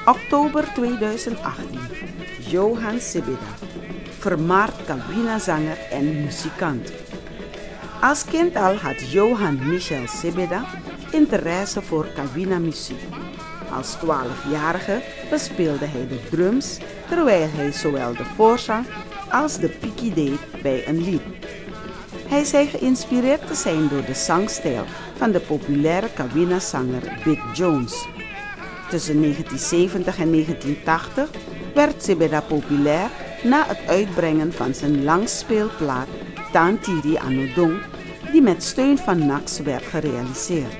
Oktober 2018. Johan Sebeda, vermaard Kawina-zanger en muzikant. Als kind al had Johan Michel Sebeda interesse voor Kawina-muziek. Als 12-jarige bespeelde hij de drums, terwijl hij zowel de voorzang als de piki deed bij een lied. Hij zei geïnspireerd te zijn door de zangstijl van de populaire Kawina-zanger Big Jones. Tussen 1970 en 1980 werd Sebeda populair na het uitbrengen van zijn langspeelplaat Tantiri Anodong, die met steun van Nax werd gerealiseerd.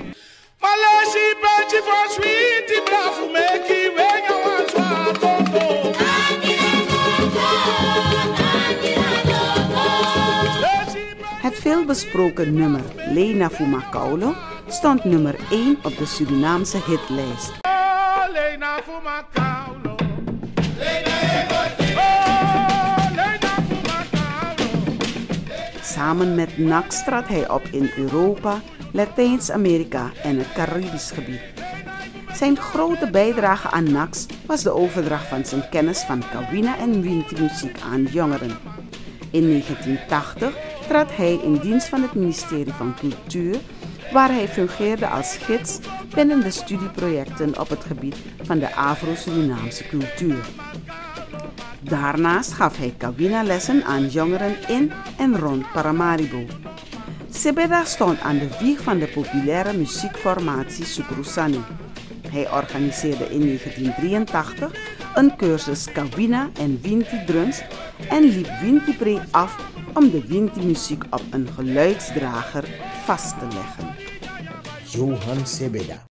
Het veelbesproken nummer Lena Fumakaulo stond nummer 1 op de Surinaamse hitlijst. Samen met Nax trad hij op in Europa, Latijns-Amerika en het Caribisch gebied. Zijn grote bijdrage aan Nax was de overdracht van zijn kennis van Kawina en Winti-muziek aan jongeren. In 1980 trad hij in dienst van het ministerie van Cultuur, waar hij fungeerde als gids binnen de studieprojecten op het gebied van de Afro-Surinaamse cultuur. Daarnaast gaf hij Kawina-lessen aan jongeren in en rond Paramaribo. Sebeda stond aan de wieg van de populaire muziekformatie Sukrusani. Hij organiseerde in 1983 een cursus Kawina en Winti drums en liep Winti Pre af om de Winti-muziek op een geluidsdrager vast te leggen. Johan Sebeda.